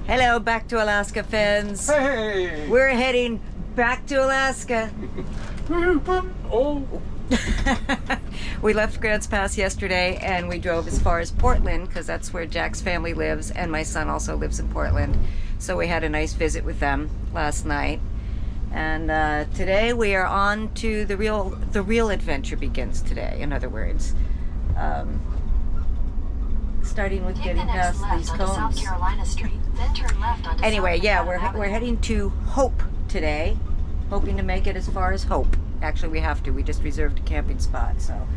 Hello, back to Alaska, fans. Hey! We're heading back to Alaska. Oh! We left Grants Pass yesterday and we drove as far as Portland because that's where Jack's family lives and my son also lives in Portland. So we had a nice visit with them last night. And today we are on to the real adventure begins today, in other words. Starting with getting past these cones. South Carolina Street, then turn left onto Anyway, yeah, we're heading to Hope today, hoping to make it as far as Hope. Actually, we have to. We just reserved a camping spot, so.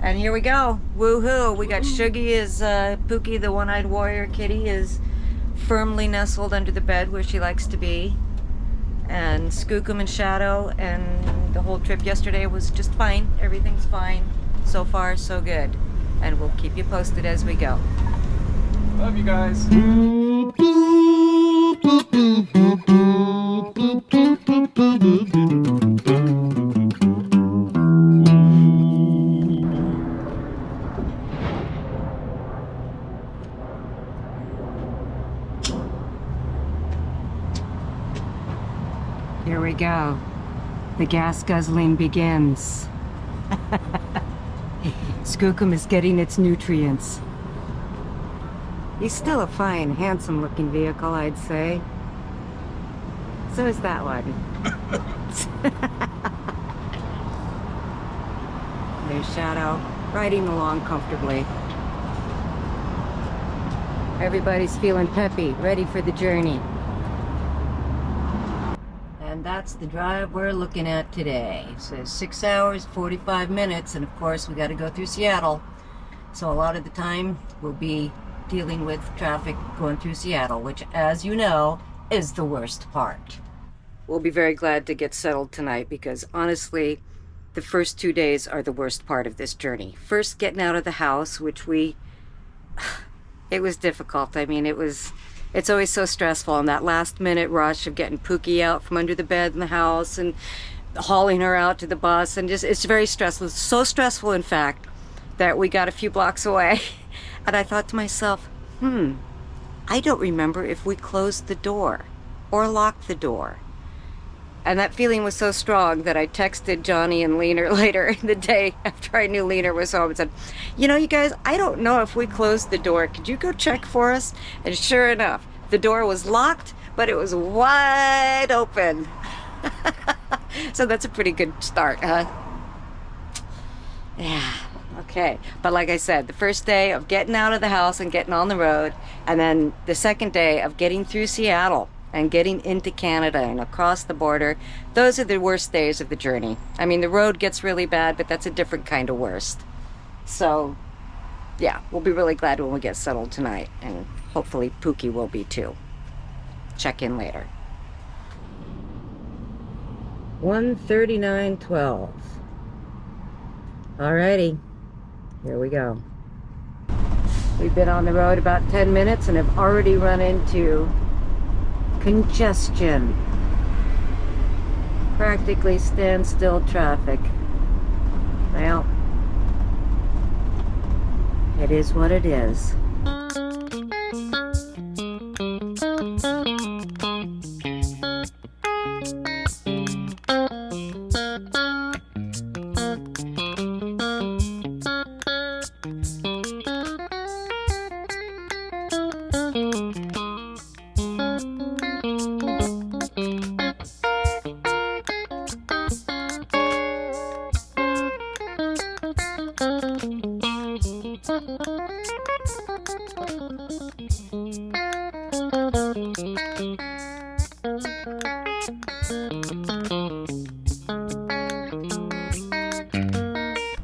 And here we go. Woohoo! We got Shuggy is Pookie, the one-eyed warrior kitty, is firmly nestled under the bed where she likes to be. And Skookum and Shadow, and the whole trip yesterday was just fine. Everything's fine. So far, so good. And we'll keep you posted as we go. Love you guys. Here we go. The gas guzzling begins. Skookum is getting its nutrients. He's still a fine, handsome-looking vehicle, I'd say. So is that one. There's Shadow, riding along comfortably. Everybody's feeling peppy, ready for the journey. And that's the drive we're looking at today. It says 6 hours, 45 minutes, and of course we got to go through Seattle. So a lot of the time we'll be dealing with traffic going through Seattle, which, as you know, is the worst part. We'll be very glad to get settled tonight because honestly, the first 2 days are the worst part of this journey. First, getting out of the house, which it was difficult. I mean, it's always so stressful, and that last minute rush of getting Pookie out from under the bed in the house and hauling her out to the bus, and just, it's very stressful. It's so stressful, in fact, that we got a few blocks away and I thought to myself, I don't remember if we closed the door or locked the door. And that feeling was so strong that I texted Johnny and Leaner later in the day after I knew Leaner was home and said, you know, you guys, I don't know if we closed the door. Could you go check for us? And sure enough, the door was locked, but it was wide open. So that's a pretty good start, huh? Yeah, okay. But like I said, the first day of getting out of the house and getting on the road, and then the second day of getting through Seattle and getting into Canada and across the border, those are the worst days of the journey. I mean, the road gets really bad, but that's a different kind of worst. So, yeah, we'll be really glad when we get settled tonight, and hopefully Pookie will be too. Check in later. 1:39:12. Alrighty, here we go. We've been on the road about 10 minutes and have already run into congestion. Practically standstill traffic. Well, it is what it is.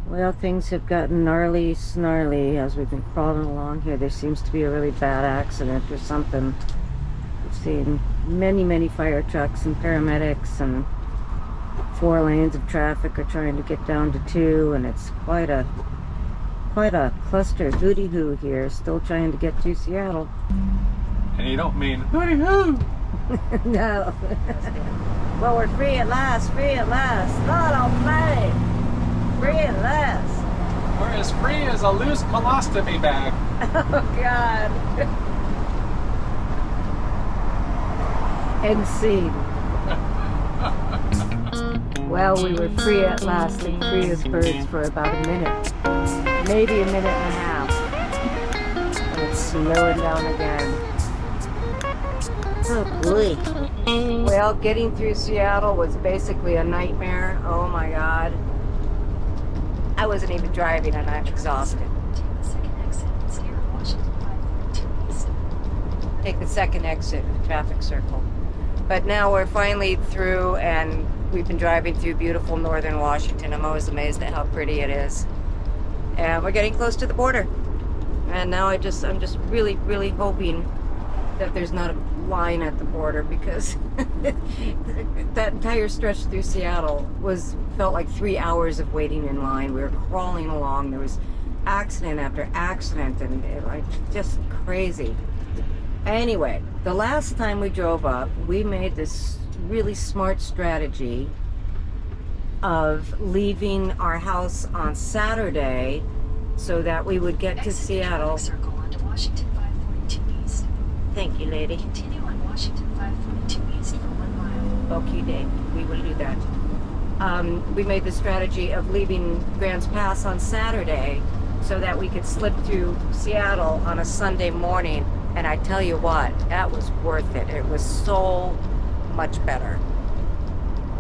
Well, things have gotten gnarly, snarly as we've been crawling along here. There seems to be a really bad accident or something. We've seen many fire trucks and paramedics, and 4 lanes of traffic are trying to get down to 2, and it's quite a cluster hooty-hoo here, still trying to get to Seattle. And you don't mean hooty-hoo! No. Well, we're free at last, Lord almighty! Free at last. We're as free as a loose colostomy bag. Oh, God. End scene. Well, we were free at last and free as birds for about a minute. Maybe a minute and a half. And it's slowing down again. Oh boy. Well, getting through Seattle was basically a nightmare. Oh my God. I wasn't even driving and I'm exhausted. Take the second exit in the traffic circle. But now we're finally through and we've been driving through beautiful northern Washington. I'm always amazed at how pretty it is. And we're getting close to the border. And now I'm just really, really hoping that there's not a line at the border, because that entire stretch through Seattle felt like 3 hours of waiting in line. We were crawling along. There was accident after accident, and just crazy. Anyway, the last time we drove up, we made this really smart strategy of leaving our house on Saturday so that we would get to Seattle. Circle onto Washington 542 East. Thank you, lady. Continue on Washington 542 East for 1 mile. Okay, Dave, we will do that. We made the strategy of leaving Grants Pass on Saturday so that we could slip through Seattle on a Sunday morning. And I tell you what, that was worth it. It was so much better.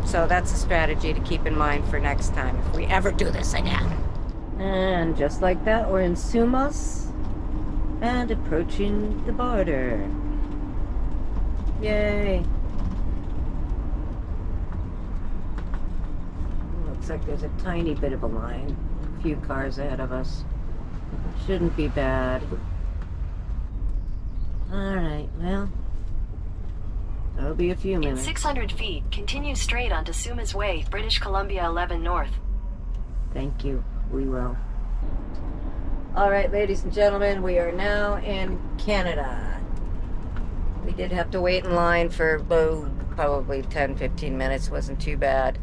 So that's a strategy to keep in mind for next time if we ever do this again. And just like that, we're in Sumos and approaching the border. Yay. Looks like there's a tiny bit of a line. A few cars ahead of us. Shouldn't be bad. Alright, well, that'll be a few In minutes. 600 feet, continue straight onto Sumas Way, British Columbia 11 North. Thank you. We will. Alright, ladies and gentlemen, we are now in Canada. We did have to wait in line for probably 10-15 minutes. Wasn't too bad.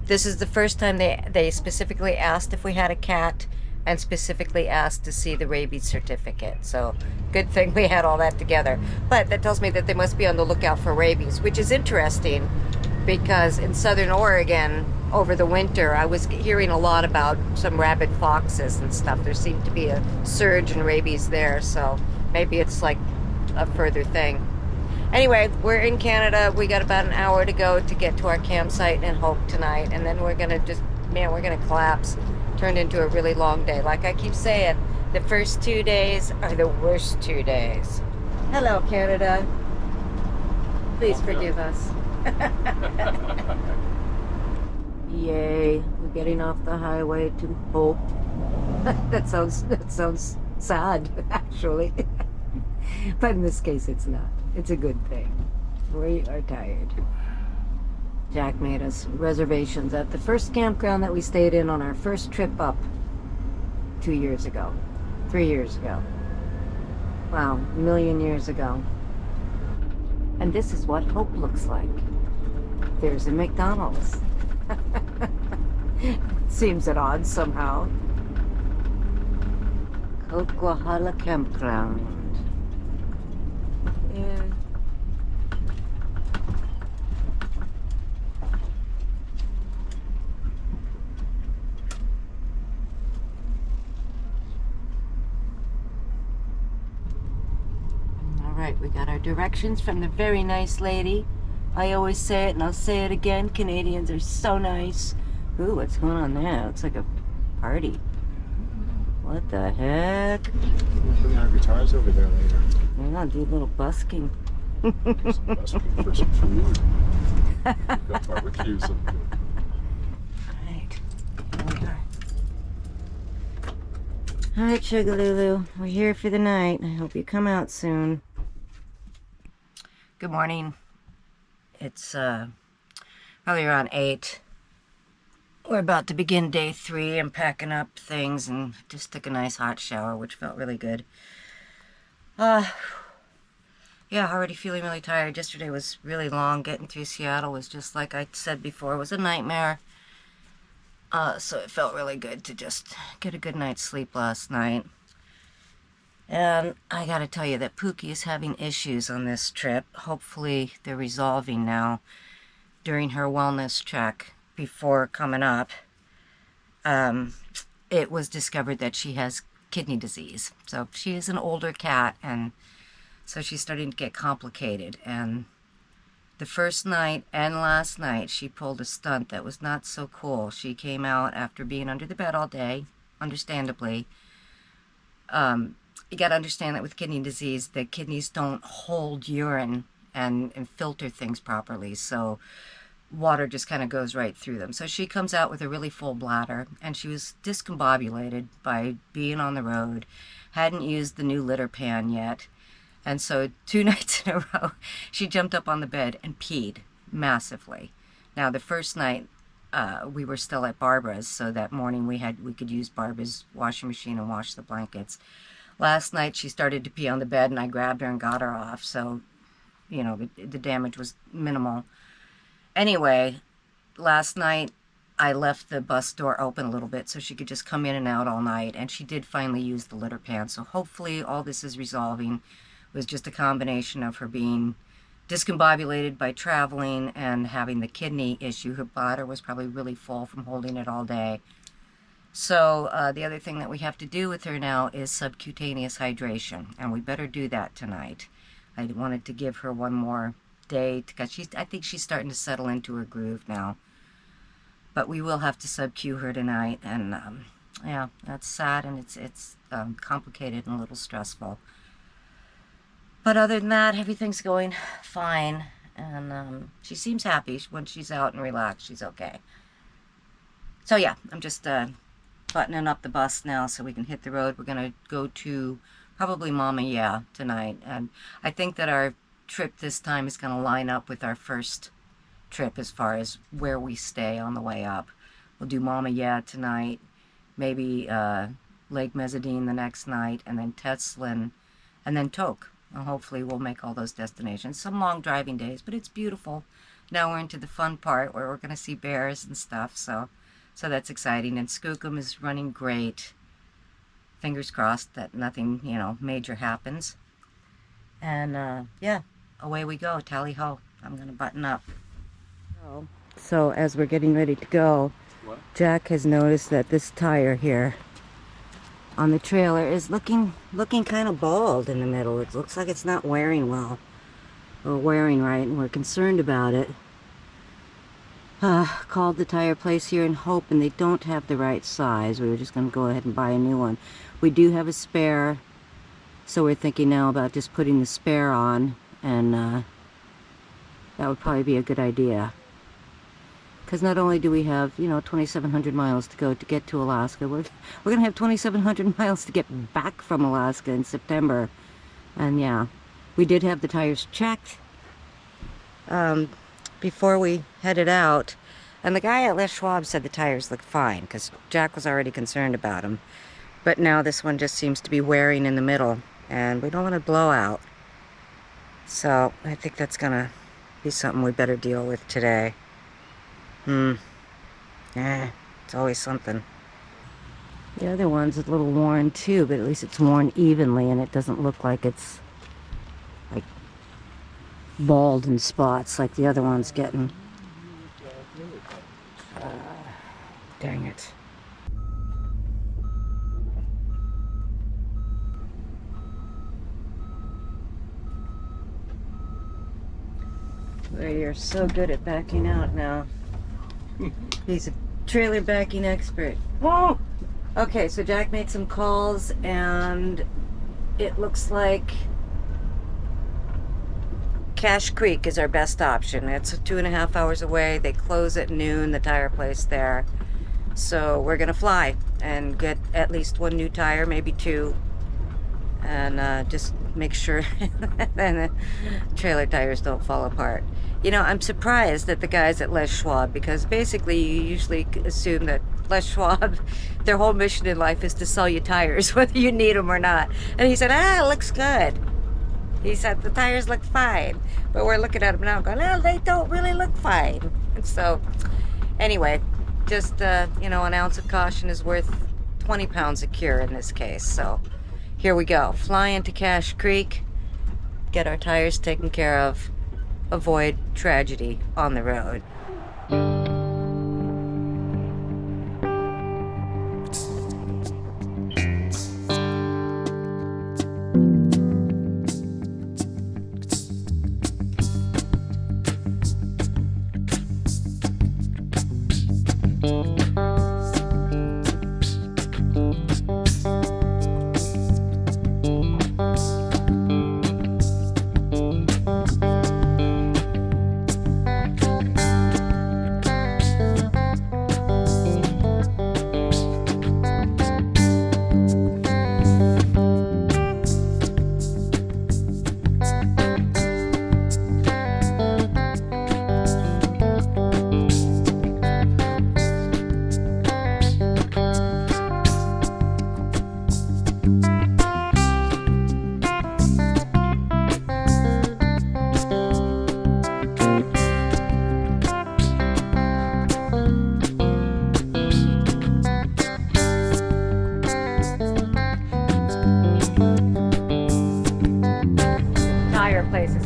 This is the first time they specifically asked if we had a cat and specifically asked to see the rabies certificate. So good thing we had all that together. But that tells me that they must be on the lookout for rabies, which is interesting because in southern Oregon over the winter I was hearing a lot about some rabid foxes and stuff. There seemed to be a surge in rabies there, so maybe it's like a further thing. Anyway, we're in Canada. We got about an hour to go to get to our campsite in Hope tonight, and then we're gonna we're gonna collapse. Turned into a really long day. Like I keep saying, the first 2 days are the worst 2 days. Hello, Canada. Please forgive us. Yay, we're getting off the highway to Hope. that sounds sad, actually. But in this case, it's not. It's a good thing. We are tired. Jack made us reservations at the first campground that we stayed in on our first trip up 3 years ago. Wow, a million years ago. And this is what Hope looks like. There's a McDonald's. Seems at odds somehow. Coquihalla Campground. Yeah. Alright, we got our directions from the very nice lady. I always say it and I'll say it again. Canadians are so nice. Ooh, what's going on there? Looks like a party. What the heck? We're putting our guitars over there later. Yeah, do a little busking. Busking for some food. We've got barbecue, some food. Alright. Alright, Sugalulu. We're here for the night. I hope you come out soon. Good morning. It's probably around 8. We're about to begin day 3. I'm packing up things and just took a nice hot shower, which felt really good. Yeah, already feeling really tired. Yesterday was really long. Getting through Seattle was just like I said before, was a nightmare. So it felt really good to just get a good night's sleep last night. And I gotta tell you that Pookie is having issues on this trip. Hopefully they're resolving now. During her wellness check before coming up, it was discovered that she has kidney disease. So she is an older cat, and so she's starting to get complicated. And the first night and last night, she pulled a stunt that was not so cool. She came out after being under the bed all day, understandably. You got to understand that with kidney disease, the kidneys don't hold urine and filter things properly. So water just kind of goes right through them. So she comes out with a really full bladder, and she was discombobulated by being on the road, hadn't used the new litter pan yet. And so 2 nights in a row, she jumped up on the bed and peed massively. Now, the first night, we were still at Barbara's, so that morning we could use Barbara's washing machine and wash the blankets. Last night, she started to pee on the bed, and I grabbed her and got her off. So, you know, the damage was minimal. Anyway, last night, I left the bus door open a little bit so she could just come in and out all night, and she did finally use the litter pan. So hopefully all this is resolving. It was just a combination of her being discombobulated by traveling and having the kidney issue. Her bladder was probably really full from holding it all day. So the other thing that we have to do with her now is subcutaneous hydration, and we better do that tonight. I wanted to give her one more day because I think she's starting to settle into her groove now. But we will have to sub-Q her tonight, and yeah, that's sad, and it's complicated and a little stressful. But other than that, everything's going fine, and she seems happy when she's out and relaxed. She's okay. So yeah, I'm just buttoning up the bus now so we can hit the road. We're gonna go to probably Mama Yah tonight, and I think that our trip this time is gonna line up with our first trip as far as where we stay on the way up. We'll do Mama Yah tonight, maybe Lake Meziadin the next night, and then Teslin, and then Tok. And hopefully we'll make all those destinations. Some long driving days, but it's beautiful. Now we're into the fun part where we're going to see bears and stuff, so that's exciting. And Skookum is running great. Fingers crossed that nothing, you know, major happens. And yeah, away we go. Tally ho. I'm going to button up. So as we're getting ready to go, Jack has noticed that this tire here on the trailer is looking kind of bald in the middle. It looks like it's not wearing well or wearing right, and we're concerned about it. Called the tire place here in Hope, and they don't have the right size. We were just going to go ahead and buy a new one. We do have a spare, so we're thinking now about just putting the spare on, and that would probably be a good idea. Because not only do we have, you know, 2,700 miles to go to get to Alaska, we're going to have 2,700 miles to get back from Alaska in September. And yeah, we did have the tires checked before we headed out. And the guy at Les Schwab said the tires looked fine, because Jack was already concerned about them. But now this one just seems to be wearing in the middle, and we don't want to blow out. So I think that's going to be something we better deal with today. Yeah, it's always something. The other one's a little worn too, but at least it's worn evenly and it doesn't look like it's like bald in spots like the other one's getting. Dang it. Well, you're so good at backing out now. He's a trailer backing expert. Whoa! Okay, so Jack made some calls, and it looks like Cache Creek is our best option. It's 2.5 hours away. They close at noon, the tire place there. So we're gonna fly and get at least one new tire, maybe two, and just make sure that the trailer tires don't fall apart. You know, I'm surprised at the guys at Les Schwab, because basically you usually assume that Les Schwab, their whole mission in life is to sell you tires, whether you need them or not. And he said, it looks good. He said, the tires look fine. But we're looking at them now going, they don't really look fine. And so, anyway, just, you know, an ounce of caution is worth 20 pounds of cure in this case. So Here we go. Fly into Cache Creek. Get our tires taken care of. Avoid tragedy on the road.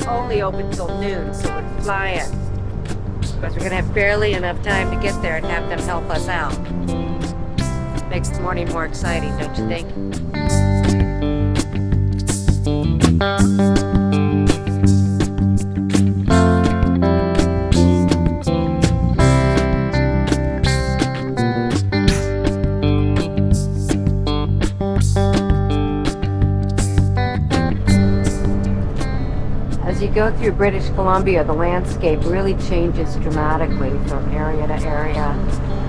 Only open till noon, so we're flying. Because we're gonna have barely enough time to get there and have them help us out. Makes the morning more exciting, don't you think? As you go through British Columbia, the landscape really changes dramatically from area to area.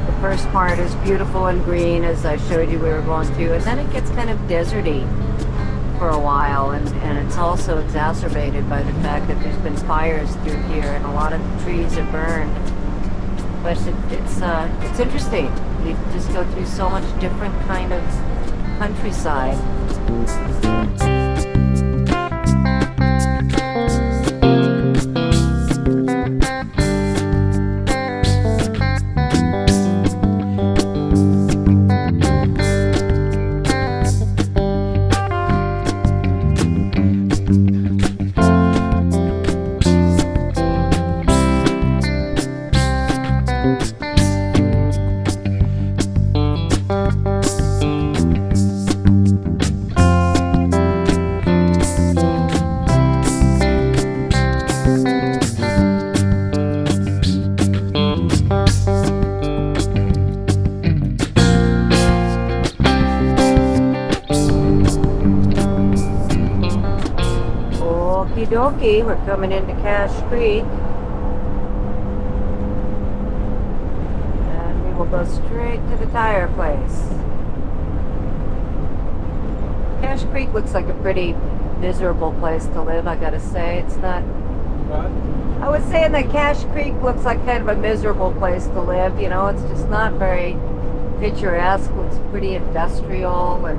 The first part is beautiful and green, as I showed you we were going through, and then it gets kind of deserty for a while, and it's also exacerbated by the fact that there's been fires through here and a lot of trees are burned. But it's interesting. You just go through so much different kind of countryside. Okie dokie, we're coming into Cache Creek. And we will go straight to the tire place. Cache Creek looks like a pretty miserable place to live, I gotta say. It's not... What? I was saying that Cache Creek looks like kind of a miserable place to live, you know, it's just not very picturesque. Looks pretty industrial, and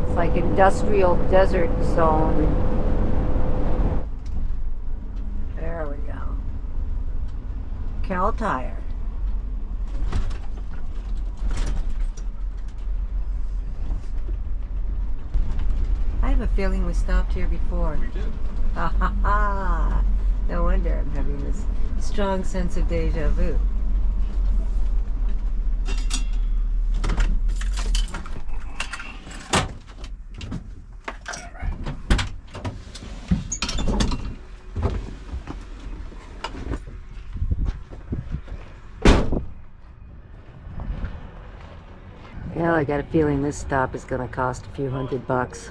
it's like industrial desert zone. There we go. Cal Tire. I have a feeling we stopped here before. We did. Ha ha ha! No wonder I'm having this strong sense of deja vu. Well, I got a feeling this stop is going to cost a few $100.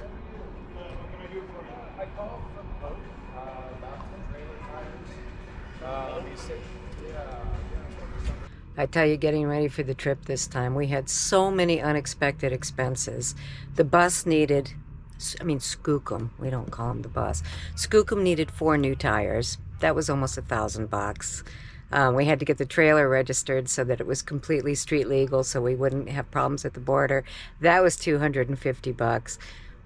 I tell you, getting ready for the trip this time, we had so many unexpected expenses. The bus needed, Skookum, we don't call them the bus. Skookum needed 4 new tires. That was almost $1,000. We had to get the trailer registered so that it was completely street legal, so we wouldn't have problems at the border. That was $250.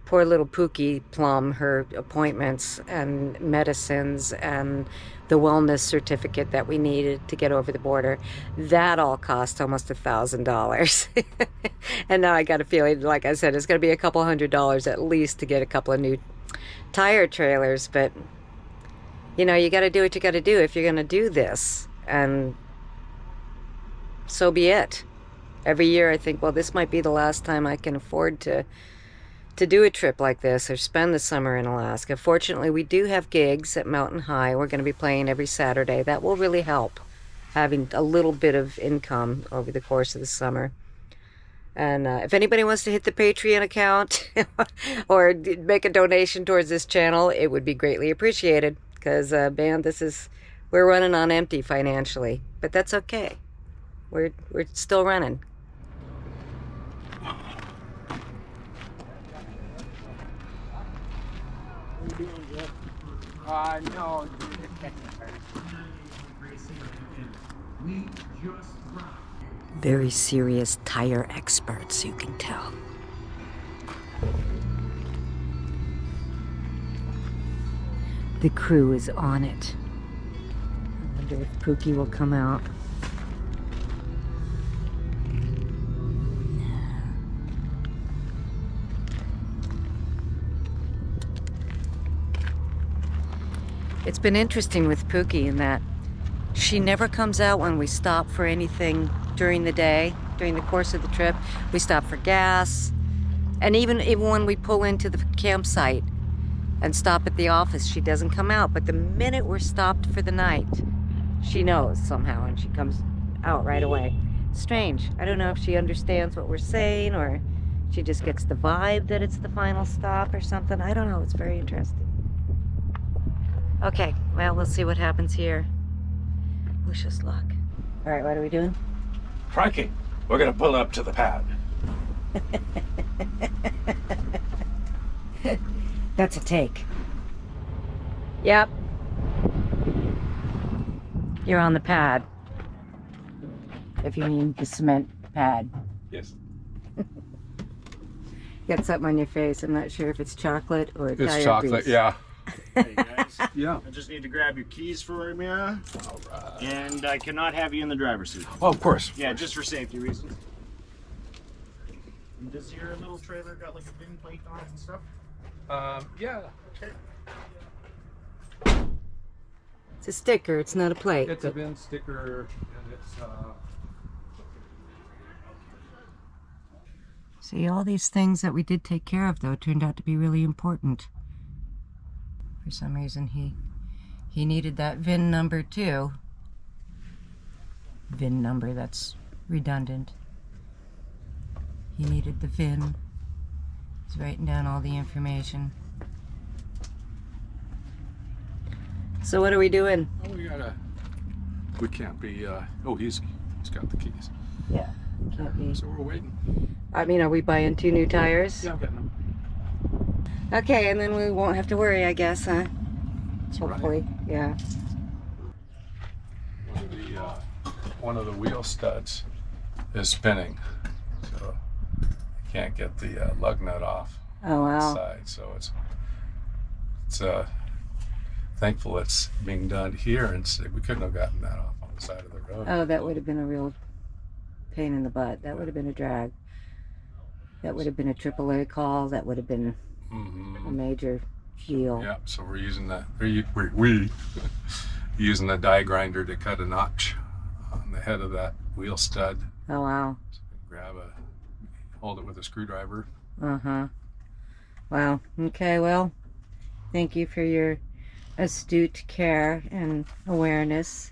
poor little Pookie Plum, her appointments and medicines and the wellness certificate that we needed to get over the border, that all cost almost $1,000. And now I got a feeling, like I said, it's going to be a couple $100 at least to get a couple of new tire trailers. But you know, you got to do what you got to do if you're going to do this, and so be it. Every year I think, well, this might be the last time I can afford to do a trip like this or spend the summer in Alaska. Fortunately, we do have gigs at Mountain High. We're going to be playing every Saturday. That will really help, having a little bit of income over the course of the summer. And if anybody wants to hit the Patreon account or make a donation towards this channel, it would be greatly appreciated. Because, man, we're running on empty financially. But that's okay. We're still running. No. Very serious tire experts, you can tell. The crew is on it. I wonder if Pookie will come out. It's been interesting with Pookie in that she never comes out when we stop for anything during the day, during the course of the trip. We stop for gas, and even when we pull into the campsite and stop at the office, she doesn't come out. But the minute we're stopped for the night, she knows somehow, and she comes out right away. Strange. I don't know if she understands what we're saying, or she just gets the vibe that it's the final stop or something. I don't know. It's very interesting. Okay, well, we'll see what happens here. Wish us luck. All right, what are we doing? Crikey, we're gonna pull up to the pad. That's a take. Yep. You're on the pad. If you mean the cement pad. Yes. Got something on your face. I'm not sure if it's chocolate or It's tire chocolate, grease. yeah. Hey guys, Yeah. I just need to grab your keys for me, All right. and I cannot have you in the driver's seat. Oh, of course. Yeah, just for safety reasons. And does your little trailer got like a VIN plate on it and stuff? Yeah. Okay. It's a sticker. It's not a plate. It's a VIN sticker, and it's See, all these things that we did take care of, though, turned out to be really important. For some reason, he needed that VIN number, too. VIN number, that's redundant. He needed the VIN. He's writing down all the information. So what are we doing? Oh, we can't be, oh, he's got the keys. Yeah, can't be. So we're waiting. I mean, are we buying 2 new tires? Yeah, I'm getting them. Okay, and then we won't have to worry, I guess, huh? That's Hopefully, yeah. One of the wheel studs is spinning, so I can't get the lug nut off Oh, the wow. side. So it's thankful it's being done here, and we couldn't have gotten that off on the side of the road. Oh, that would have been a real pain in the butt. That would have been a drag. That would have been a AAA call. That would have been a major deal. Yeah, so we're using that. We using the die grinder to cut a notch on the head of that wheel stud. Oh, wow. So hold it with a screwdriver. Uh-huh. Wow. Okay, well, thank you for your astute care and awareness.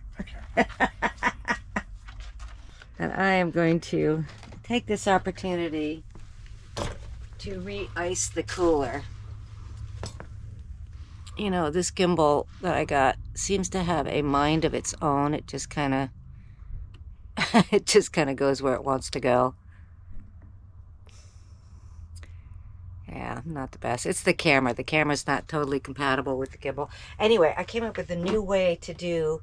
And I am going to take this opportunity to re-ice the cooler. You know, this gimbal that I got seems to have a mind of its own. It just kind of goes where it wants to go. Yeah, not the best. It's the camera. The camera's not totally compatible with the gimbal. Anyway, I came up with a new way to do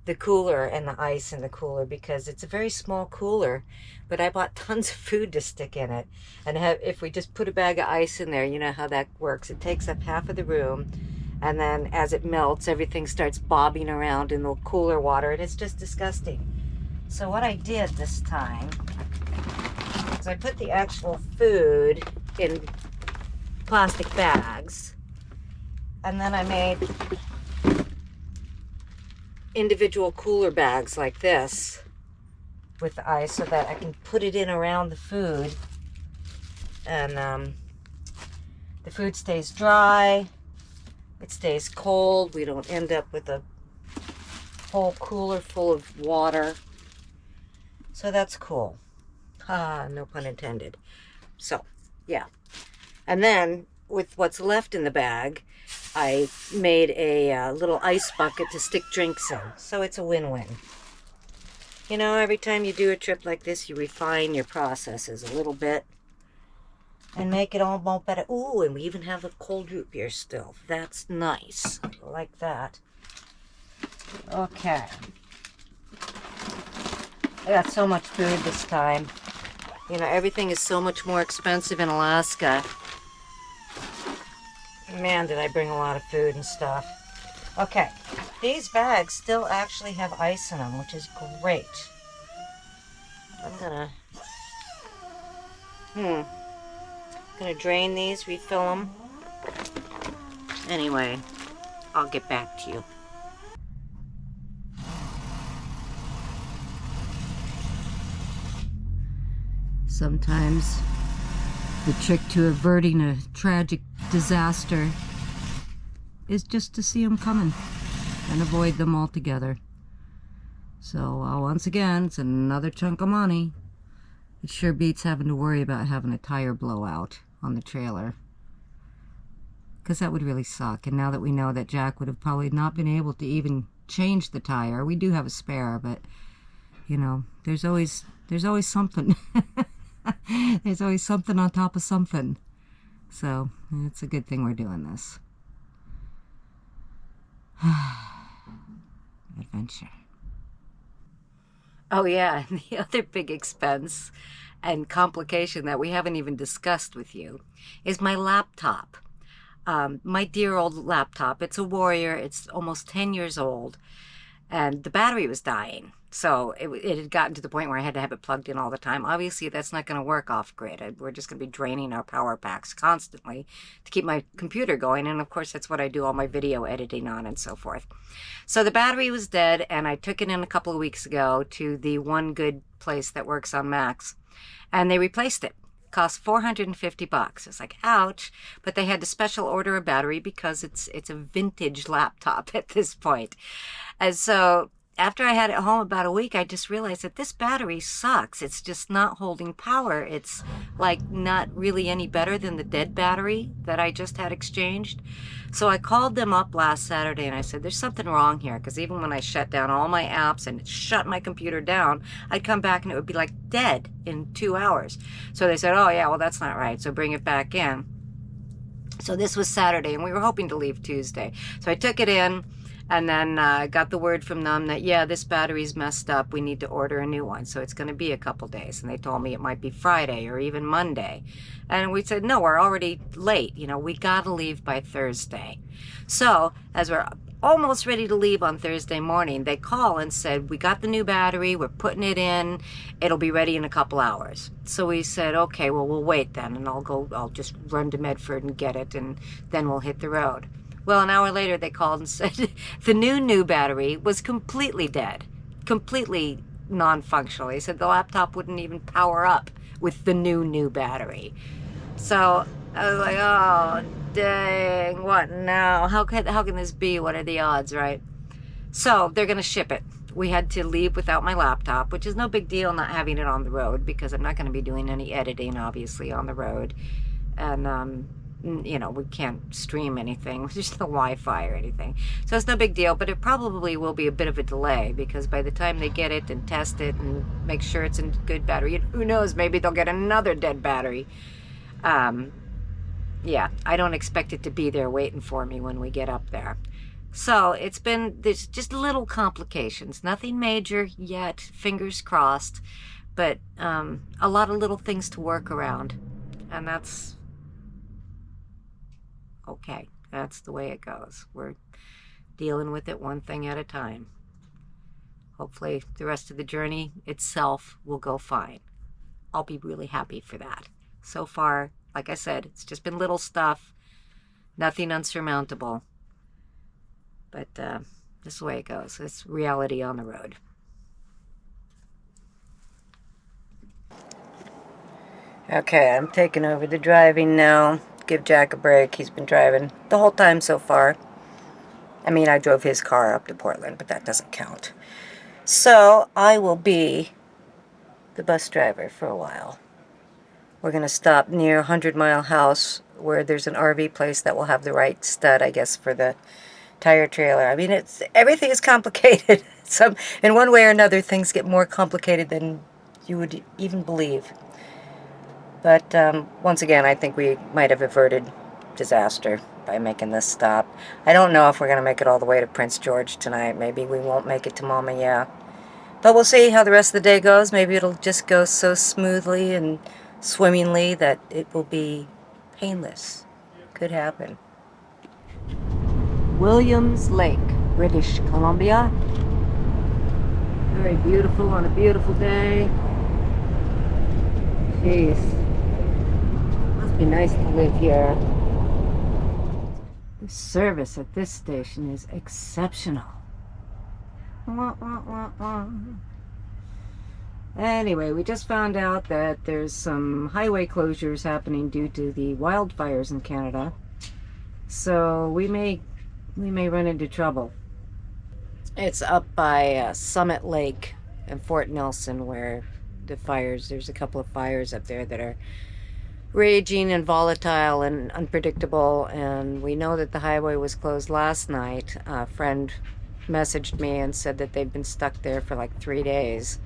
the cooler and the ice in the cooler because it's a very small cooler, but I bought tons of food to stick in it. And if we just put a bag of ice in there, you know how that works. It takes up half of the room, and then as it melts, everything starts bobbing around in the cooler water, and it's just disgusting. So what I did this time is I put the actual food in plastic bags, and then I made individual cooler bags like this with the ice so that I can put it in around the food, and the food stays dry, it stays cold, we don't end up with a whole cooler full of water. So that's cool. No pun intended. So yeah, and then with what's left in the bag, I made a little ice bucket to stick drinks in. So it's a win-win. You know, every time you do a trip like this, you refine your processes a little bit and make it all more better. Ooh, and we even have the cold root beer still. That's nice. I like that. Okay. I got so much food this time. You know, everything is so much more expensive in Alaska. Man, did I bring a lot of food and stuff. Okay, these bags still actually have ice in them, which is great. I'm gonna drain these, refill them. Anyway, I'll get back to you. Sometimes the trick to averting a tragic disaster is just to see them coming and avoid them altogether. So once again, it's another chunk of money. It sure beats having to worry about having a tire blowout on the trailer, because that would really suck. And now that we know that Jack would have probably not been able to even change the tire, we do have a spare, but you know, there's always something. There's always something on top of something. So it's a good thing we're doing this. Adventure. Oh yeah, and the other big expense and complication that we haven't even discussed with you is my laptop. My dear old laptop. It's a Warrior. It's almost 10 years old, and the battery was dying. So it had gotten to the point where I had to have it plugged in all the time. Obviously, that's not going to work off-grid. We're just going to be draining our power packs constantly to keep my computer going. And, of course, that's what I do all my video editing on and so forth. So the battery was dead, and I took it in a couple of weeks ago to the one good place that works on Macs, and they replaced it. It cost $450. It's like, ouch. But they had to special order a battery because it's a vintage laptop at this point. And so after I had it home about a week, I just realized that this battery sucks. It's just not holding power. It's like not really any better than the dead battery that I just had exchanged. So I called them up last Saturday and I said, there's something wrong here, because even when I shut down all my apps and shut my computer down, I'd come back and it would be like dead in 2 hours. So they said, oh yeah, well that's not right, so bring it back in. So this was Saturday and we were hoping to leave Tuesday. So I took it in, and then got the word from them that, yeah, this battery's messed up. We need to order a new one. So it's going to be a couple days. And they told me it might be Friday or even Monday. And we said, no, we're already late. You know, we got to leave by Thursday. So as we're almost ready to leave on Thursday morning, they call and said, we got the new battery. We're putting it in. It'll be ready in a couple hours. So we said, okay, well, we'll wait then. And I'll just run to Medford and get it. And then we'll hit the road. Well, an hour later, they called and said the new battery was completely dead, completely non-functional. They said the laptop wouldn't even power up with the new battery. So I was like, oh, dang, what now? How can this be? What are the odds, right? So they're going to ship it. We had to leave without my laptop, which is no big deal not having it on the road, because I'm not going to be doing any editing, obviously, on the road. And, you know, we can't stream anything. There's no Wi-Fi or anything. So it's no big deal, but it probably will be a bit of a delay, because by the time they get it and test it and make sure it's in good battery, and who knows, maybe they'll get another dead battery. Yeah, I don't expect it to be there waiting for me when we get up there. So there's just little complications. Nothing major yet, fingers crossed. But a lot of little things to work around. And that's okay. That's the way it goes. We're dealing with it one thing at a time. Hopefully the rest of the journey itself will go fine. I'll be really happy for that. So far, like I said, it's just been little stuff. Nothing unsurmountable. But this is the way it goes. It's reality on the road. Okay, I'm taking over the driving now. Give Jack a break. He's been driving the whole time so far. I mean, I drove his car up to Portland, but that doesn't count. So I will be the bus driver for a while. We're going to stop near 100 Mile House where there's an RV place that will have the right stud, I guess, for the tire trailer. I mean, everything is complicated. In one way or another, things get more complicated than you would even believe. But once again, I think we might have averted disaster by making this stop. I don't know if we're going to make it all the way to Prince George tonight. Maybe we won't make it to Mama Yah. But we'll see how the rest of the day goes. Maybe it'll just go so smoothly and swimmingly that it will be painless. Could happen. Williams Lake, British Columbia. Very beautiful on a beautiful day. Jeez. Must be nice to live here. The service at this station is exceptional. Wah, wah, wah, wah. Anyway, we just found out that there's some highway closures happening due to the wildfires in Canada. So we may run into trouble. It's up by Summit Lake and Fort Nelson where there's a couple of fires up there that are raging and volatile and unpredictable, and we know that the highway was closed last night. A friend messaged me and said that they've been stuck there for like 3 days.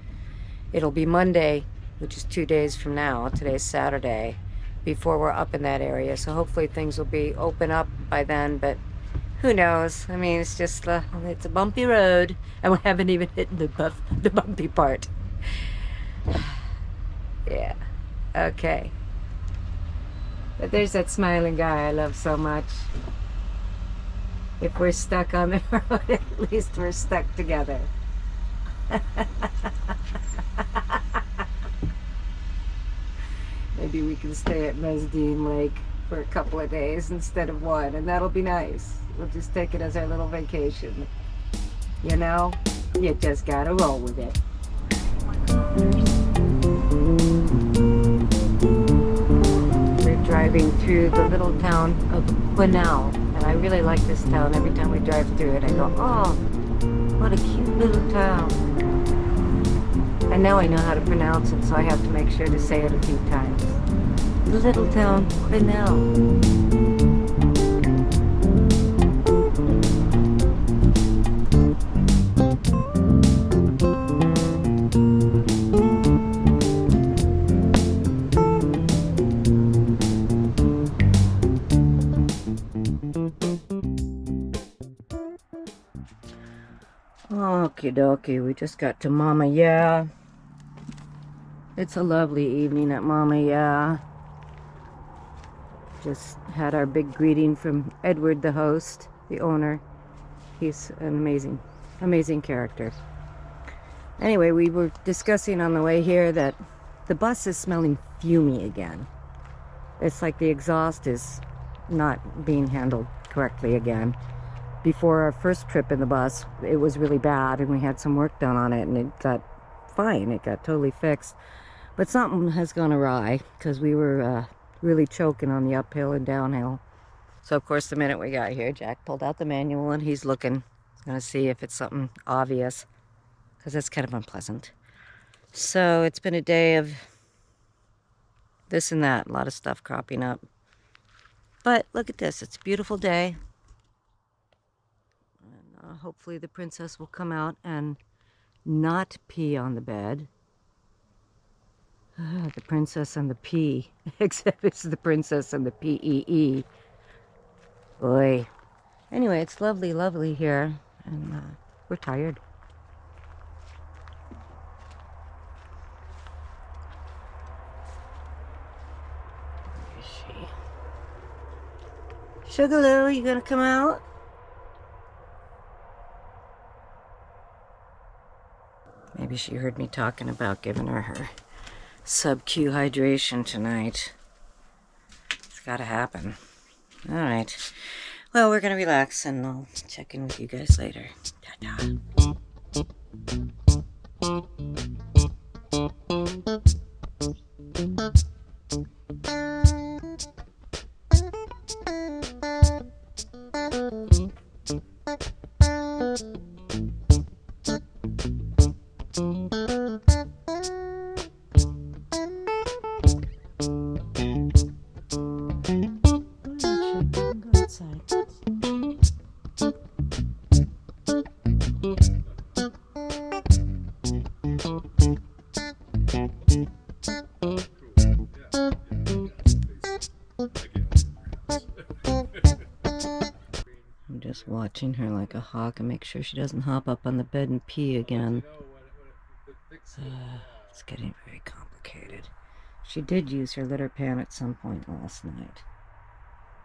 It'll be Monday, which is 2 days from now. Today's Saturday, before we're up in that area, so hopefully things will be open up by then, but who knows? I mean, it's just it's a bumpy road, and we haven't even hit the bumpy part. Yeah, okay. But there's that smiling guy I love so much. If we're stuck on the road, at least we're stuck together. Maybe we can stay at Meziadin Lake for a couple of days instead of one, and that'll be nice. We'll just take it as our little vacation. You know, you just gotta roll with it. We're driving through the little town of Quesnel, and I really like this town. Every time we drive through it, I go, oh, what a cute little town. And now I know how to pronounce it, so I have to make sure to say it a few times. The little town, Quesnel. Okie dokie, we just got to Mama Yah. It's a lovely evening at Mama Yah. Just had our big greeting from Edward, the host, the owner. He's an amazing character. Anyway, we were discussing on the way here that the bus is smelling fumey again. It's like the exhaust is not being handled correctly again. Before our first trip in the bus, it was really bad, and we had some work done on it, and it got fine. It got totally fixed. But something has gone awry, because we were really choking on the uphill and downhill. So, of course, the minute we got here, Jack pulled out the manual, and he's looking. He's going to see if it's something obvious, because that's kind of unpleasant. So, it's been a day of this and that, a lot of stuff cropping up. But look at this. It's a beautiful day. Hopefully the princess will come out and not pee on the bed. The princess and the pee, except it's the princess and the P-E-E. Boy, Anyway, it's lovely, lovely here, and we're tired. Where is she? Sugarloo, you gonna come out? Maybe she heard me talking about giving her sub-Q hydration tonight. It's gotta happen. All right. Well, we're gonna relax and I'll check in with you guys later. Ta-ta. I'm just watching her like a hawk and make sure she doesn't hop up on the bed and pee again. It's getting very complicated. She did use her litter pan at some point last night.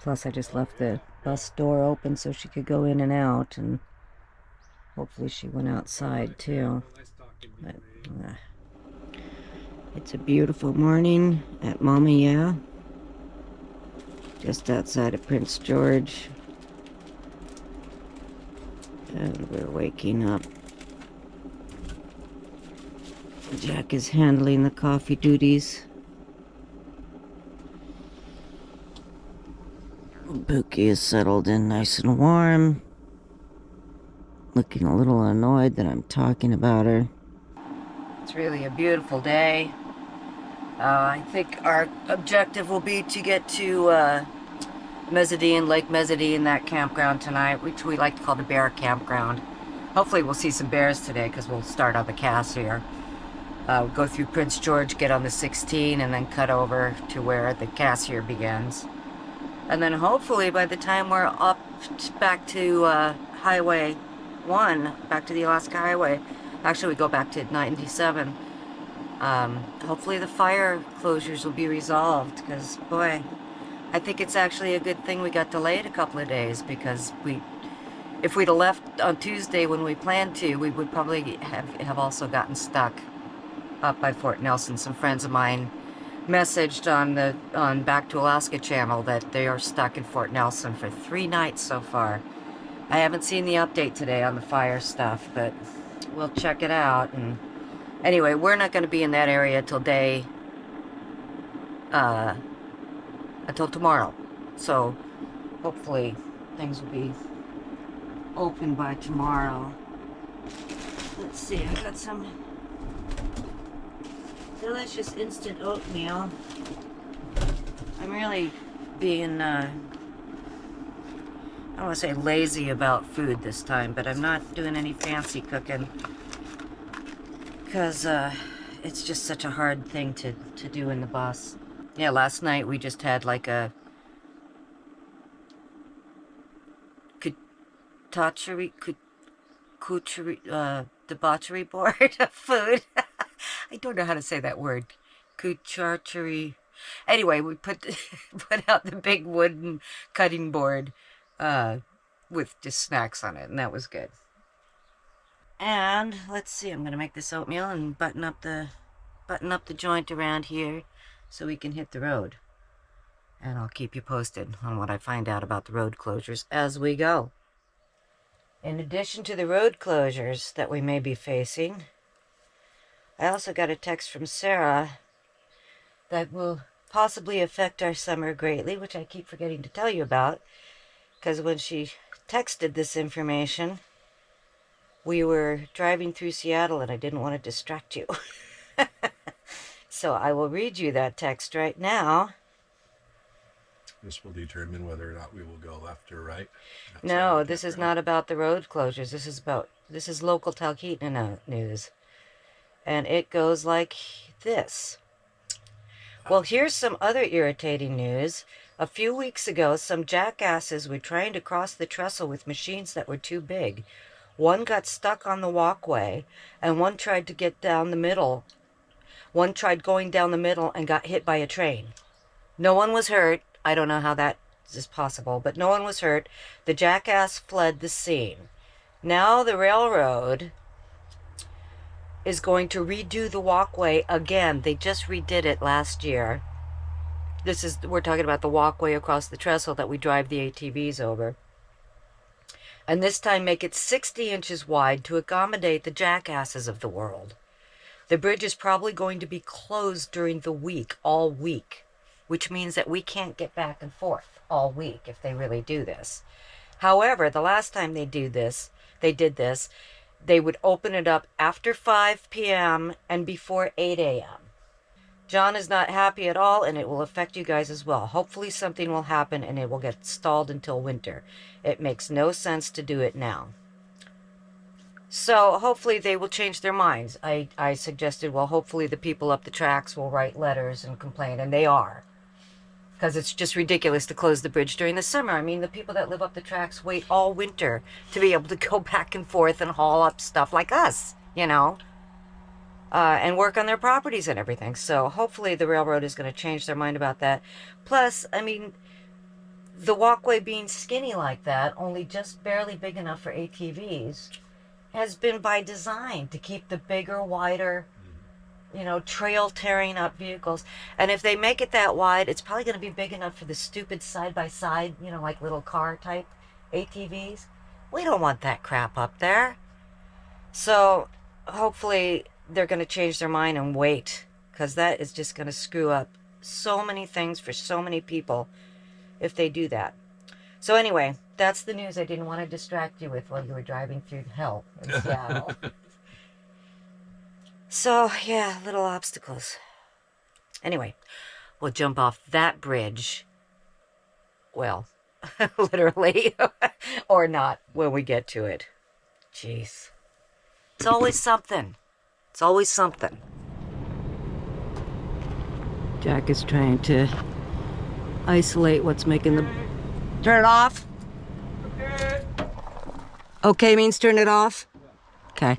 Plus, I just left the bus door open so she could go in and out, and hopefully she went outside too. But, it's a beautiful morning at Mama Yah, just outside of Prince George. And we're waking up. Jack is handling the coffee duties. Pookie is settled in nice and warm. Looking a little annoyed that I'm talking about her. It's really a beautiful day. I think our objective will be to get to Meziadin, Lake Meziadin, that campground tonight, which we like to call the bear campground. Hopefully we'll see some bears today because we'll start on the Cassier. Go through Prince George, get on the 16, and then cut over to where the Cassier begins. And then hopefully by the time we're up back to Highway 1, back to the Alaska Highway, actually we go back to 97, hopefully the fire closures will be resolved, because boy, I think it's actually a good thing we got delayed a couple of days, because if we'd have left on Tuesday when we planned to, we would probably have also gotten stuck up by Fort Nelson. Some friends of mine messaged on Back to Alaska channel that they are stuck in Fort Nelson for 3 nights so far. I haven't seen the update today on the fire stuff, but we'll check it out. And anyway, we're not going to be in that area until tomorrow. So hopefully things will be open by tomorrow. Let's see, I got some delicious instant oatmeal. I'm really being, I don't want to say lazy about food this time, but I'm not doing any fancy cooking because it's just such a hard thing to do in the bus. Yeah, last night we just had like a debauchery board of food. I don't know how to say that word. Charcuterie. Anyway, we put out the big wooden cutting board with just snacks on it, and that was good. And let's see, I'm gonna make this oatmeal and button up the joint around here so we can hit the road. And I'll keep you posted on what I find out about the road closures as we go. In addition to the road closures that we may be facing, I also got a text from Sarah that will possibly affect our summer greatly, which I keep forgetting to tell you about, because when she texted this information, we were driving through Seattle and I didn't want to distract you. So I will read you that text right now. This will determine whether or not we will go left or right. No, this is not about the road closures. This is local Talkeetna news. And it goes like this. Well, here's some other irritating news. A few weeks ago, some jackasses were trying to cross the trestle with machines that were too big. One got stuck on the walkway, and one tried to get down the middle. One tried going down the middle and got hit by a train. No one was hurt. I don't know how that is possible, but no one was hurt. The jackass fled the scene. Now the railroad is going to redo the walkway again. They just redid it last year. We're talking about the walkway across the trestle that we drive the ATVs over. And this time make it 60 inches wide to accommodate the jackasses of the world. The bridge is probably going to be closed during the week, all week, which means that we can't get back and forth all week if they really do this. However, the last time they did this, they would open it up after 5 p.m. and before 8 a.m. John is not happy at all, and it will affect you guys as well. Hopefully something will happen and it will get stalled until winter. It makes no sense to do it now. So hopefully they will change their minds. I suggested, well, hopefully the people up the tracks will write letters and complain, and they are. Because it's just ridiculous to close the bridge during the summer. I mean, the people that live up the tracks wait all winter to be able to go back and forth and haul up stuff like us, you know, and work on their properties and everything. So hopefully the railroad is going to change their mind about that. Plus, I mean, the walkway being skinny like that, only just barely big enough for ATVs, has been by design to keep the bigger, wider, you know, trail tearing up vehicles. And if they make it that wide, it's probably going to be big enough for the stupid side-by-side, you know, like little car type ATVs. We don't want that crap up there. So hopefully they're going to change their mind and wait, because that is just going to screw up so many things for so many people if they do that. So anyway, that's the news I didn't want to distract you with while you were driving through hell in Seattle. So, yeah, little obstacles. Anyway, we'll jump off that bridge. Well, literally, or not when we get to it. Jeez. It's always something. It's always something. Jack is trying to isolate what's making the... Turn it off? Okay means turn it off? Okay.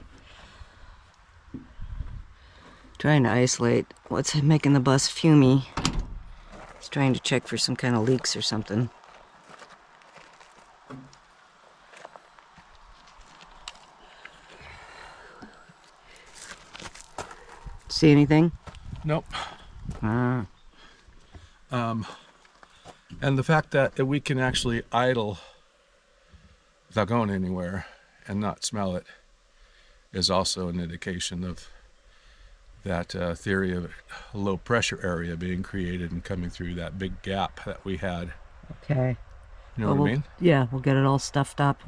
Trying to isolate what's making the bus fumey. He's trying to check for some kind of leaks or something. See anything? Nope. Ah. And the fact that we can actually idle without going anywhere and not smell it is also an indication of that theory of a low pressure area being created and coming through that big gap that we had. Okay. You know what I mean? Yeah, we'll get it all stuffed up.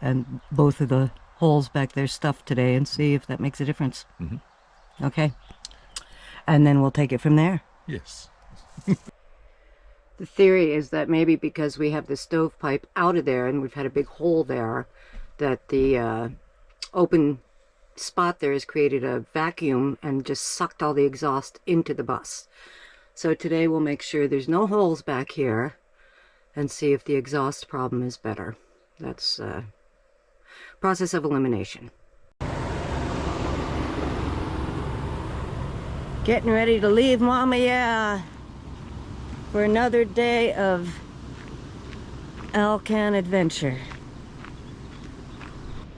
And both of the holes back there stuffed today and see if that makes a difference. Mm-hmm. Okay. And then we'll take it from there. Yes. The theory is that maybe because we have the stovepipe out of there and we've had a big hole there, that the open spot there has created a vacuum and just sucked all the exhaust into the bus. So today we'll make sure there's no holes back here and see if the exhaust problem is better. That's process of elimination. Getting ready to leave Mama Yah for another day of Alcan adventure.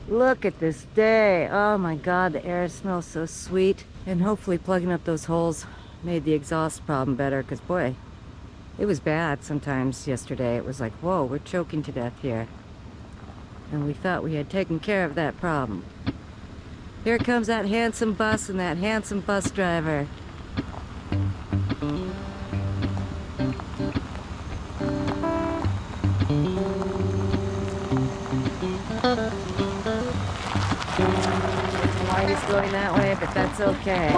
Look at this day. Oh my God, the air smells so sweet. And hopefully plugging up those holes made the exhaust problem better, because boy, it was bad sometimes yesterday. It was like, whoa, we're choking to death here. And we thought we had taken care of that problem. Here comes that handsome bus and that handsome bus driver. Why he's going that way, but that's okay.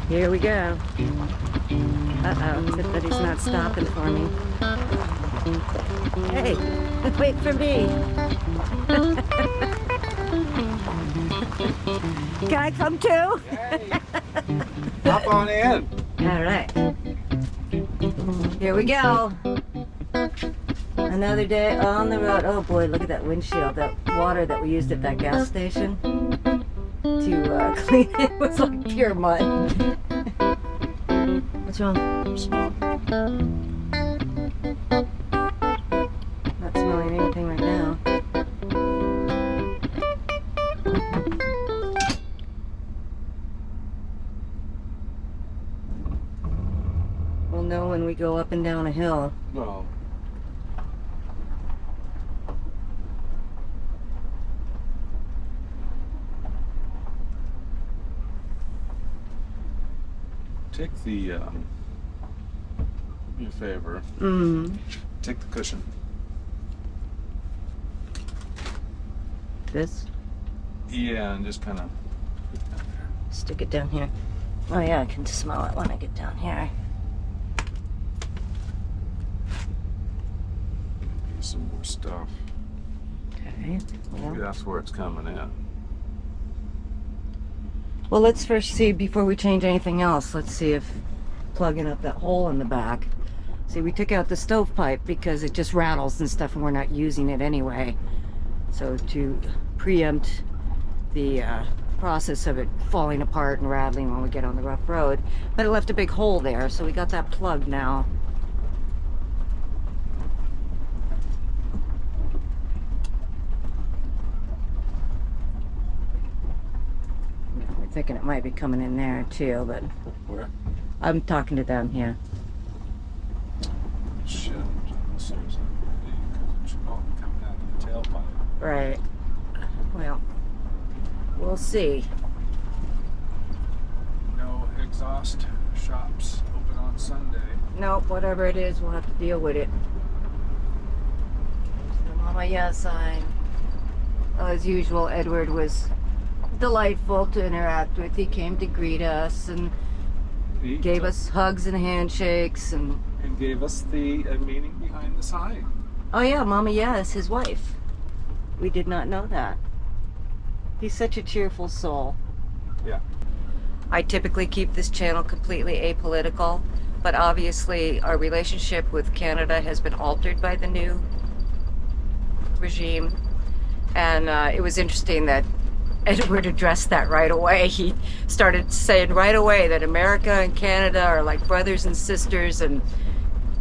Here we go. Uh-oh, except that he's not stopping for me. Hey, wait for me. Can I come too? Hop on in. All right. Here we go. Another day on the road. Oh boy, look at that windshield. That water that we used at that gas station to clean it was like pure mud. What's wrong? Not smelling anything right now. We'll know when we go up and down a hill. Well, take the, do me a favor. Take the cushion. This? Yeah, and just kind of. Stick it down here. Oh yeah, I can smell it when I get down here. Some more stuff. Okay. Maybe that's where it's coming in. Well, let's first see, before we change anything else, let's see if plugging up that hole in the back. See, we took out the stovepipe because it just rattles and stuff and we're not using it anyway. So to preempt the process of it falling apart and rattling when we get on the rough road. But it left a big hole there, so we got that plugged now. Thinking it might be coming in there too, but Where? I'm talking to them here. Shit. Seriously. It should all be coming out of the tailpipe. Right. Well, we'll see. No exhaust shops open on Sunday. Nope, whatever it is, we'll have to deal with it. There's the Mama Yah sign. As usual, Edward was delightful to interact with. He came to greet us and He gave us hugs and handshakes and gave us the meaning behind the sign. oh yeah, Mama Yah is his wife. We did not know that. He's such a cheerful soul. Yeah. I typically keep this channel completely apolitical, but obviously our relationship with Canada has been altered by the new regime. And it was interesting that Edward addressed that right away. He started saying right away that America and Canada are like brothers and sisters, and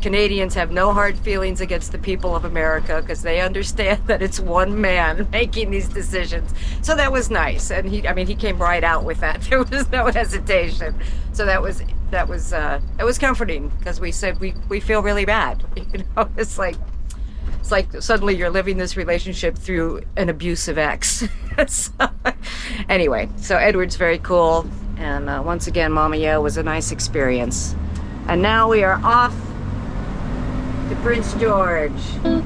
Canadians have no hard feelings against the people of America because they understand that it's one man making these decisions. So that was nice, and he came right out with that. There was no hesitation. So that was it was comforting because we said we feel really bad. You know, it's like suddenly you're living this relationship through an abusive ex. So, anyway, so Edward's very cool, and once again, Mama Yah was a nice experience. And now we are off to Prince George, and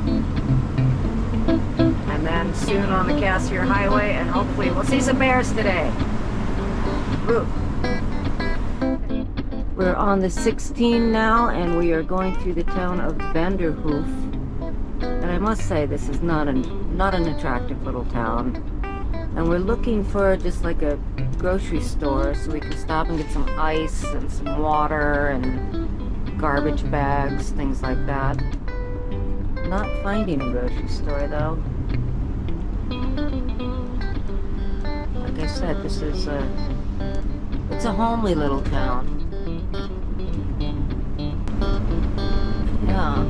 then soon on the Cassiar Highway, and hopefully we'll see some bears today. Woo. We're on the 16 now, and we are going through the town of Vanderhoof. And I must say, this is not an attractive little town. And we're looking for just like a grocery store so we can stop and get some ice and some water and garbage bags, things like that. Not finding a grocery store though. Like I said, this is it's a homely little town. Yeah,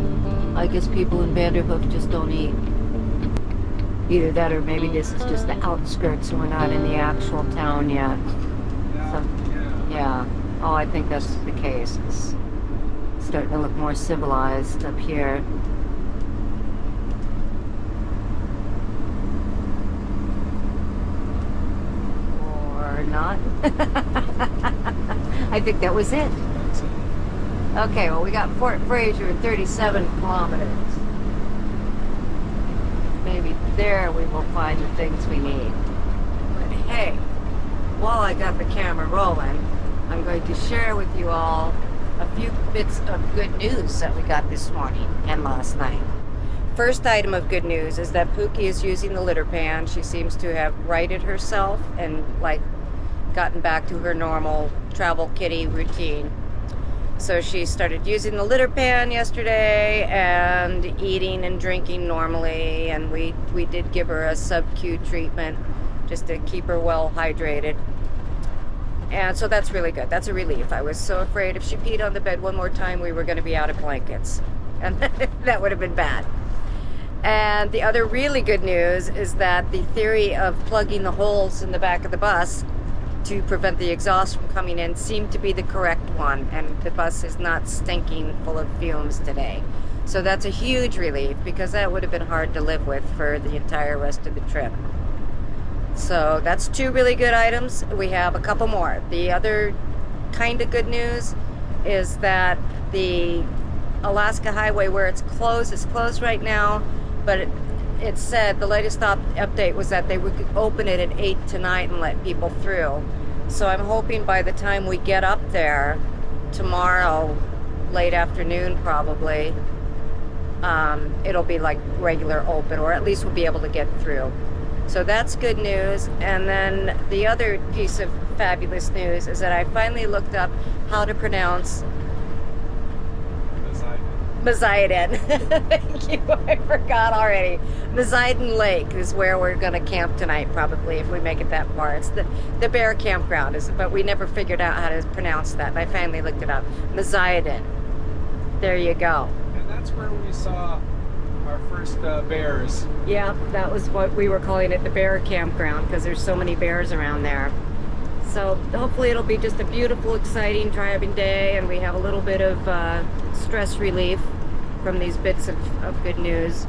I guess people in Vanderhoof just don't eat. Either that or maybe this is just the outskirts and we're not in the actual town yet. So, yeah. Oh, I think that's the case. It's starting to look more civilized up here. Or not. I think that was it. Okay, well we got Fort Fraser in 37 kilometers. Maybe there we will find the things we need. But hey, while I got the camera rolling, I'm going to share with you all a few bits of good news that we got this morning and last night. First item of good news is that Pookie is using the litter pan. She seems to have righted herself and like gotten back to her normal travel kitty routine. So she started using the litter pan yesterday and eating and drinking normally, and we did give her a sub-Q treatment just to keep her well hydrated. And so that's really good. That's a relief. I was so afraid if she peed on the bed one more time, we were going to be out of blankets. And that would have been bad. And the other really good news is that the theory of plugging the holes in the back of the bus to prevent the exhaust from coming in seemed to be the correct one, and the bus is not stinking full of fumes today. So that's a huge relief, because that would have been hard to live with for the entire rest of the trip. So that's 2 really good items. We have a couple more. The other kind of good news is that the Alaska Highway, where it's closed right now, but it said the latest update was that they would open it at 8 tonight and let people through. So I'm hoping by the time we get up there tomorrow, late afternoon probably, it'll be like regular open, or at least we'll be able to get through. So that's good news. And then the other piece of fabulous news is that I finally looked up how to pronounce Meziadin. Thank you. I forgot already. Meziadin Lake is where we're going to camp tonight, probably, if we make it that far. It's the bear campground, but we never figured out how to pronounce that, and I finally looked it up. Meziadin. There you go. And that's where we saw our first bears. Yeah, that was what we were calling it, the bear campground, because there's so many bears around there. So hopefully it'll be just a beautiful, exciting driving day, and we have a little bit of stress relief from these bits of good news.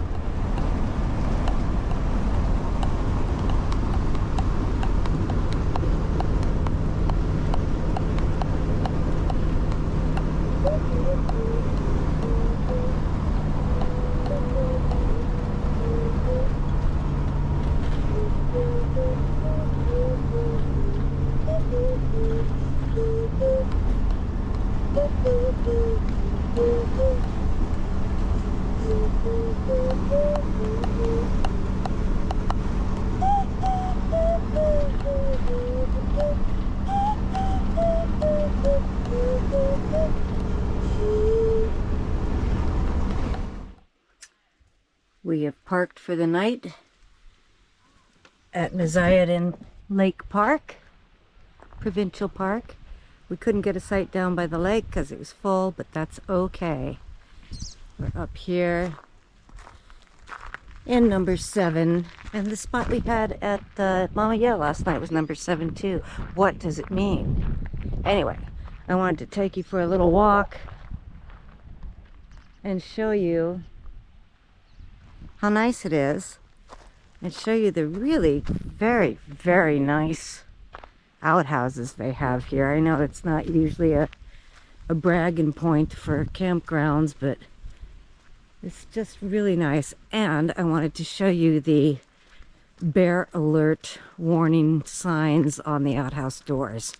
We have parked for the night at Meziadin Lake Park, Provincial Park. We couldn't get a site down by the lake because it was full, but that's okay. We're up here in number 7, and the spot we had at Mama Yah last night was number 7 too. What does it mean? Anyway, I wanted to take you for a little walk and show you how nice it is, and show you the really very, very nice outhouses they have here. I know it's not usually a bragging point for campgrounds, but it's just really nice. And I wanted to show you the bear alert warning signs on the outhouse doors,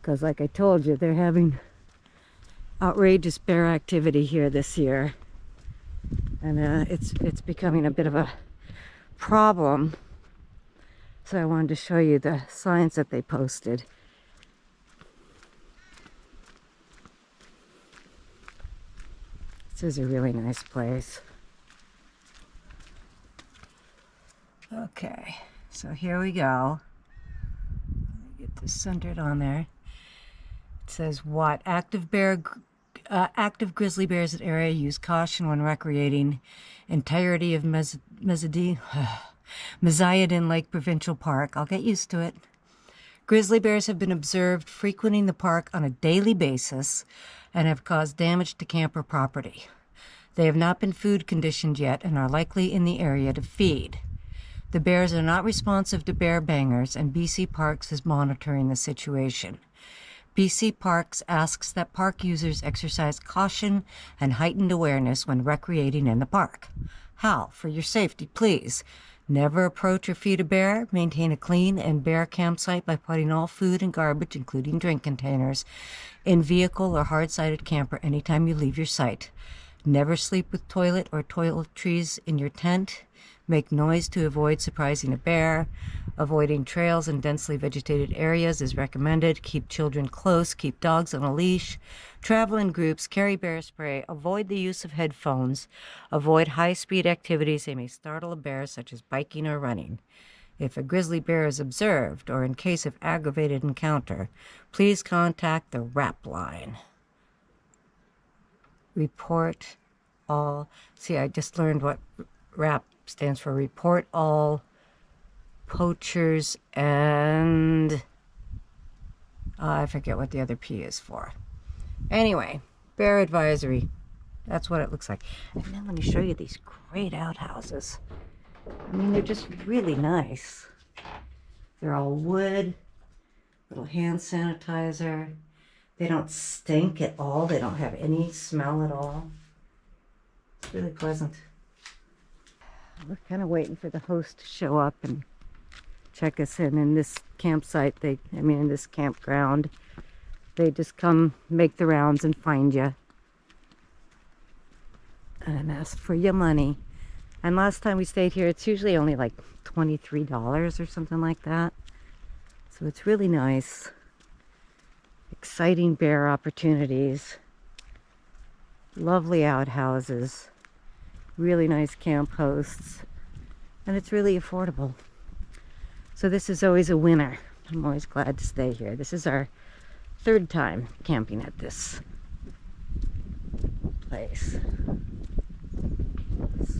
because like I told you, they're having outrageous bear activity here this year. And it's becoming a bit of a problem. So I wanted to show you the signs that they posted. This is a really nice place. Okay, so here we go. Let me get this centered on there. It says what? Active grizzly bears in area, use caution when recreating. Entirety of Meziadin Lake Provincial Park. I'll get used to it. Grizzly bears have been observed frequenting the park on a daily basis and have caused damage to camper property. They have not been food conditioned yet and are likely in the area to feed. The bears are not responsive to bear bangers, and BC Parks is monitoring the situation. BC Parks asks that park users exercise caution and heightened awareness when recreating in the park. How? For your safety, please. Never approach or feed a bear. Maintain a clean and bare campsite by putting all food and garbage, including drink containers, in vehicle or hard-sided camper anytime you leave your site. Never sleep with toilet or toiletries in your tent. Make noise to avoid surprising a bear. Avoiding trails and densely vegetated areas is recommended. Keep children close. Keep dogs on a leash. Travel in groups. Carry bear spray. Avoid the use of headphones. Avoid high-speed activities. They may startle a bear, such as biking or running. If a grizzly bear is observed, or in case of aggravated encounter, please contact the RAP line. Report all. See, I just learned what RAP stands for. Report all poachers and I forget what the other P is for. Anyway, bear advisory. That's what it looks like. And then let me show you these great outhouses. I mean, they're just really nice. They're all wood, little hand sanitizer. They don't stink at all. They don't have any smell at all. It's really pleasant. We're kind of waiting for the host to show up and check us in this campsite. In this campground. They just come make the rounds and find you and ask for your money. And last time we stayed here, it's usually only like $23 or something like that. So it's really nice. Exciting bear opportunities. Lovely outhouses. Really nice camp hosts. And it's really affordable. So this is always a winner. I'm always glad to stay here. This is our third time camping at this place.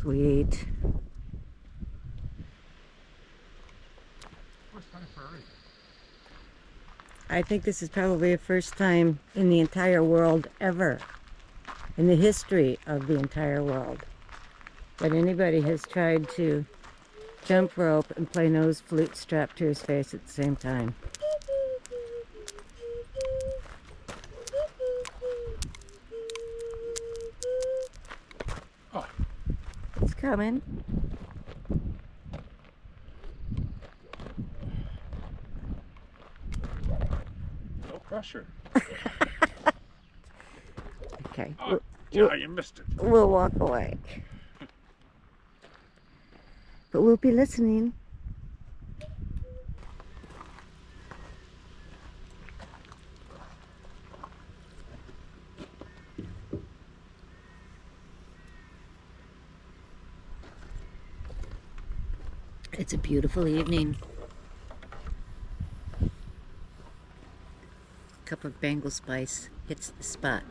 Sweet. I think this is probably the first time in the entire world ever, in the history of the entire world, that anybody has tried to jump rope and play nose flute strapped to his face at the same time. Oh. It's coming. No pressure. Okay. Oh, yeah, you missed it. We'll walk away. But we'll be listening. It's a beautiful evening. Cup of Bengal spice hits the spot.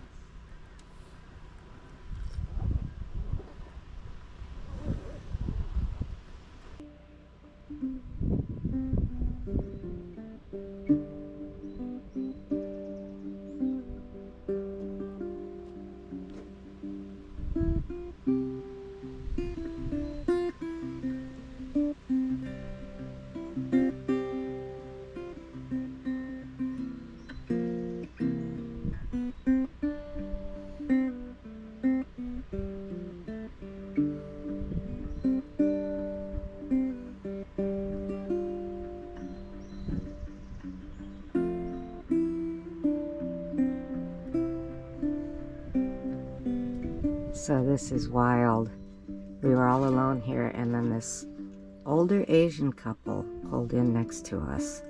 So this is wild. We were all alone here, and then this older Asian couple pulled in next to us.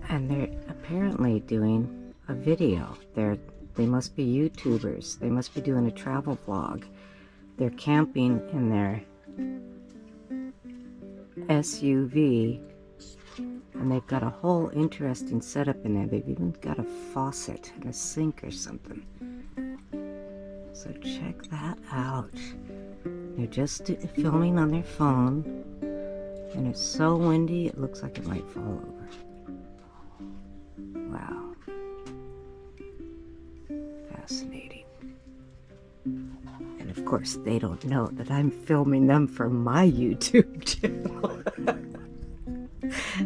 And they're apparently doing a video. They must be YouTubers. They must be doing a travel vlog. They're camping in their SUV, and they've got a whole interesting setup in there. They've even got a faucet and a sink or something. So check that out. They're just filming on their phone, and it's so windy it looks like it might fall over. Wow. Fascinating. And of course they don't know that I'm filming them for my YouTube channel.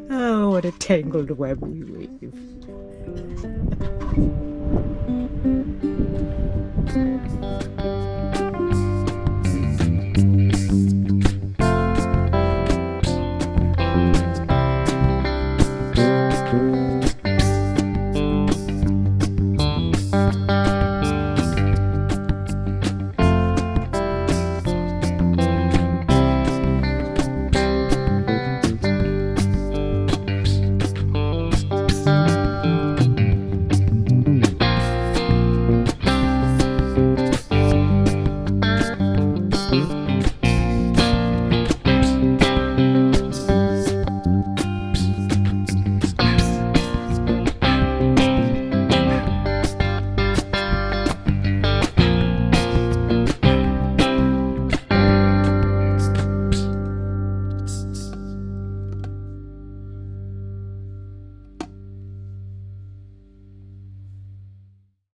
Oh, what a tangled web we weave.